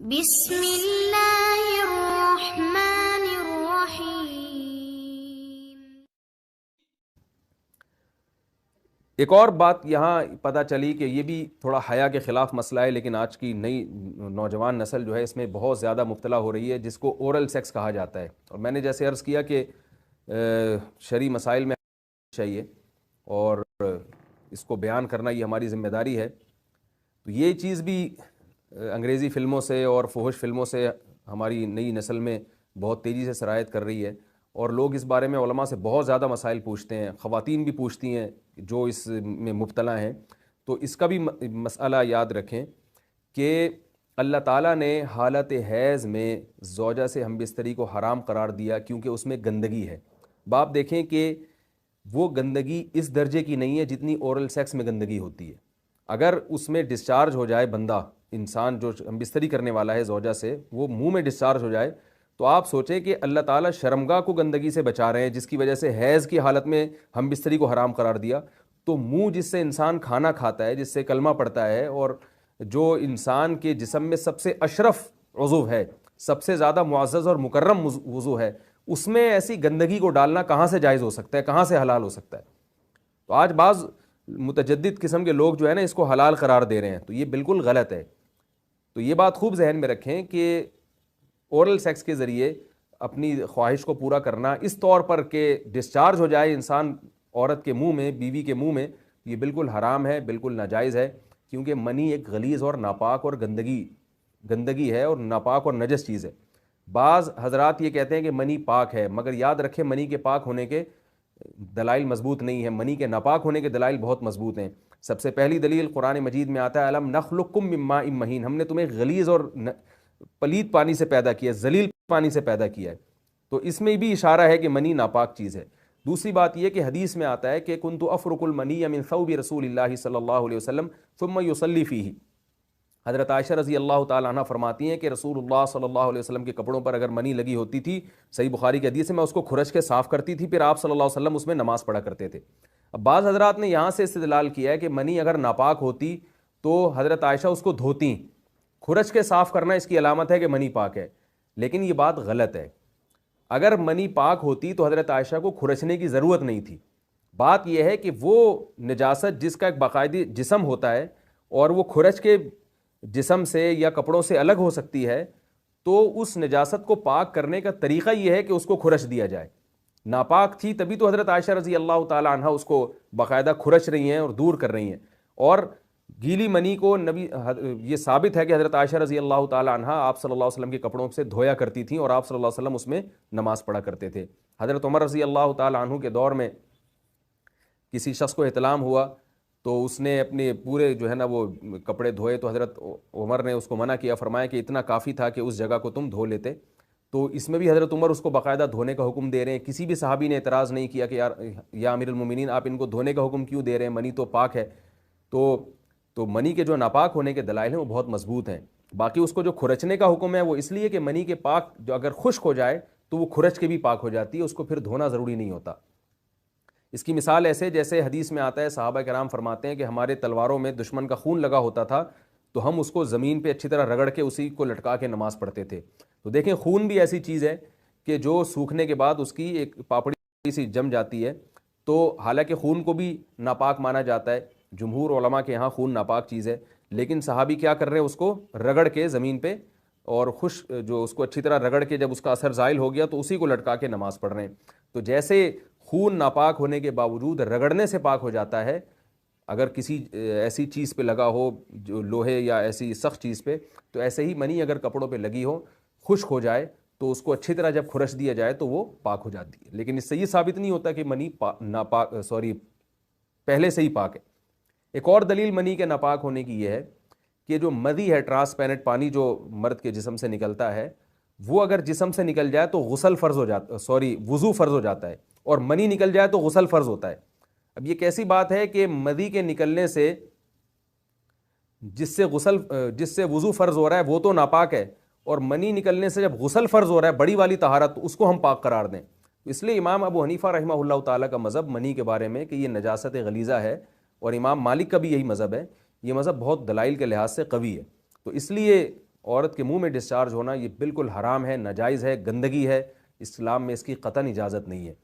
بسم اللہ الرحمن الرحیم۔ ایک اور بات یہاں پتہ چلی کہ یہ بھی تھوڑا حیا کے خلاف مسئلہ ہے، لیکن آج کی نئی نوجوان نسل جو ہے اس میں بہت زیادہ مبتلا ہو رہی ہے، جس کو اورل سیکس کہا جاتا ہے۔ اور میں نے جیسے عرض کیا کہ شرعی مسائل میں چاہیے اور اس کو بیان کرنا یہ ہماری ذمہ داری ہے۔ تو یہ چیز بھی انگریزی فلموں سے اور فحش فلموں سے ہماری نئی نسل میں بہت تیزی سے سرایت کر رہی ہے، اور لوگ اس بارے میں علماء سے بہت زیادہ مسائل پوچھتے ہیں، خواتین بھی پوچھتی ہیں جو اس میں مبتلا ہیں۔ تو اس کا بھی مسئلہ یاد رکھیں کہ اللہ تعالیٰ نے حالت حیض میں زوجہ سے ہم بستری کو حرام قرار دیا کیونکہ اس میں گندگی ہے۔ باپ دیکھیں کہ وہ گندگی اس درجے کی نہیں ہے جتنی اورل سیکس میں گندگی ہوتی ہے۔ اگر اس میں ڈسچارج ہو جائے بندہ، انسان جو ہم بستری کرنے والا ہے زوجہ سے، وہ منہ میں ڈسچارج ہو جائے، تو آپ سوچیں کہ اللہ تعالیٰ شرمگاہ کو گندگی سے بچا رہے ہیں، جس کی وجہ سے حیض کی حالت میں ہم بستری کو حرام قرار دیا۔ تو منہ جس سے انسان کھانا کھاتا ہے، جس سے کلمہ پڑھتا ہے، اور جو انسان کے جسم میں سب سے اشرف عضو ہے، سب سے زیادہ معزز اور مکرم عضو ہے، اس میں ایسی گندگی کو ڈالنا کہاں سے جائز ہو سکتا ہے، کہاں سے حلال ہو سکتا ہے؟ تو آج بعض متجدد قسم کے لوگ جو ہے نا اس کو حلال قرار دے رہے ہیں، تو یہ بالکل غلط ہے۔ تو یہ بات خوب ذہن میں رکھیں کہ اورل سیکس کے ذریعے اپنی خواہش کو پورا کرنا اس طور پر کہ ڈسچارج ہو جائے انسان عورت کے منہ میں، بیوی کے منہ میں، یہ بالکل حرام ہے، بالکل ناجائز ہے، کیونکہ منی ایک غلیظ اور ناپاک اور گندگی ہے، اور ناپاک اور نجس چیز ہے۔ بعض حضرات یہ کہتے ہیں کہ منی پاک ہے، مگر یاد رکھیں منی کے پاک ہونے کے دلائل مضبوط نہیں ہیں، منی کے ناپاک ہونے کے دلائل بہت مضبوط ہیں۔ سب سے پہلی دلیل قرآن مجید میں آتا ہے الم نخلقکم من ماء مہین، ہم نے تمہیں غلیظ اور پلید پانی سے پیدا کیا ہے، ذلیل پانی سے پیدا کیا ہے۔ تو اس میں بھی اشارہ ہے کہ منی ناپاک چیز ہے۔ دوسری بات یہ کہ حدیث میں آتا ہے کہ کنت افرک المنی من ثوب رسول اللہ صلی اللہ علیہ وسلم ثم یصلی فیہ۔ حضرت عائشہ رضی اللہ تعالیٰ عنہ فرماتی ہیں کہ رسول اللہ صلی اللہ علیہ وسلم کے کپڑوں پر اگر منی لگی ہوتی تھی، صحیح بخاری کی حدیث ہے، میں اس کو کھرچ کے صاف کرتی تھی، پھر آپ صلی اللہ علیہ وسلم اس میں نماز پڑھا کرتے تھے۔ اب بعض حضرات نے یہاں سے استدلال کیا ہے کہ منی اگر ناپاک ہوتی تو حضرت عائشہ اس کو دھوتی، کھرچ کے صاف کرنا اس کی علامت ہے کہ منی پاک ہے، لیکن یہ بات غلط ہے۔ اگر منی پاک ہوتی تو حضرت عائشہ کو کھرچنے کی ضرورت نہیں تھی۔ بات یہ ہے کہ وہ نجاست جس کا ایک باقاعدی جسم ہوتا ہے اور وہ کھرچ کے جسم سے یا کپڑوں سے الگ ہو سکتی ہے، تو اس نجاست کو پاک کرنے کا طریقہ یہ ہے کہ اس کو کھرچ دیا جائے۔ ناپاک تھی تبھی تو حضرت عائشہ رضی اللہ تعالی عنہ اس کو باقاعدہ کھرچ رہی ہیں اور دور کر رہی ہیں۔ اور گیلی منی کو یہ ثابت ہے کہ حضرت عائشہ رضی اللہ تعالی عنہ آپ صلی اللہ علیہ وسلم کے کپڑوں سے دھویا کرتی تھیں اور آپ صلی اللہ علیہ وسلم اس میں نماز پڑھا کرتے تھے۔ حضرت عمر رضی اللہ تعالی عنہ کے دور میں کسی شخص کو احتلام ہوا تو اس نے اپنے پورے جو ہے نا وہ کپڑے دھوئے، تو حضرت عمر نے اس کو منع کیا، فرمایا کہ اتنا کافی تھا کہ اس جگہ کو تم دھو لیتے۔ تو اس میں بھی حضرت عمر اس کو باقاعدہ دھونے کا حکم دے رہے ہیں۔ کسی بھی صحابی نے اعتراض نہیں کیا کہ یا امیر المومنین آپ ان کو دھونے کا حکم کیوں دے رہے ہیں، منی تو پاک ہے۔ تو منی کے جو ناپاک ہونے کے دلائل ہیں وہ بہت مضبوط ہیں۔ باقی اس کو جو کھرچنے کا حکم ہے وہ اس لیے کہ منی کے پاک جو اگر خشک ہو جائے تو وہ کھرچ کے بھی پاک ہو جاتی ہے، اس کو پھر دھونا ضروری نہیں ہوتا۔ اس کی مثال ایسے جیسے حدیث میں آتا ہے، صحابہ کرام فرماتے ہیں کہ ہمارے تلواروں میں دشمن کا خون لگا ہوتا تھا تو ہم اس کو زمین پہ اچھی طرح رگڑ کے اسی کو لٹکا کے نماز پڑھتے تھے۔ تو دیکھیں خون بھی ایسی چیز ہے کہ جو سوکھنے کے بعد اس کی ایک پاپڑی سی جم جاتی ہے، تو حالانکہ خون کو بھی ناپاک مانا جاتا ہے، جمہور علماء کے یہاں خون ناپاک چیز ہے، لیکن صحابی کیا کر رہے ہیں، اس کو رگڑ کے زمین پہ اور جو اس کو اچھی طرح رگڑ کے جب اس کا اثر زائل ہو گیا تو اسی کو لٹکا کے نماز پڑھ رہے ہیں۔ تو جیسے خون ناپاک ہونے کے باوجود رگڑنے سے پاک ہو جاتا ہے، اگر کسی ایسی چیز پہ لگا ہو جو لوہے یا ایسی سخت چیز پہ، تو ایسے ہی منی اگر کپڑوں پہ لگی ہو، خشک ہو جائے تو اس کو اچھی طرح جب کھرچ دیا جائے تو وہ پاک ہو جاتی ہے۔ لیکن اس سے یہ ثابت نہیں ہوتا کہ منی پہلے سے ہی پاک ہے۔ ایک اور دلیل منی کے ناپاک ہونے کی یہ ہے کہ جو مدی ہے، ٹرانسپیرنٹ پانی جو مرد کے جسم سے نکلتا ہے، وہ اگر جسم سے نکل جائے تو وضو فرض ہو جاتا ہے، اور منی نکل جائے تو غسل فرض ہوتا ہے۔ اب یہ کیسی بات ہے کہ مدی کے نکلنے سے جس سے وضو فرض ہو رہا ہے وہ تو ناپاک ہے، اور منی نکلنے سے جب غسل فرض ہو رہا ہے بڑی والی طہارت، تو اس کو ہم پاک قرار دیں۔ اس لیے امام ابو حنیفہ رحمہ اللہ تعالیٰ کا مذہب منی کے بارے میں کہ یہ نجاست غلیظہ ہے، اور امام مالک کا بھی یہی مذہب ہے، یہ مذہب بہت دلائل کے لحاظ سے قوی ہے۔ تو اس لیے عورت کے منہ میں ڈسچارج ہونا یہ بالکل حرام ہے، ناجائز ہے، گندگی ہے، اسلام میں اس کی قطعاً اجازت نہیں ہے۔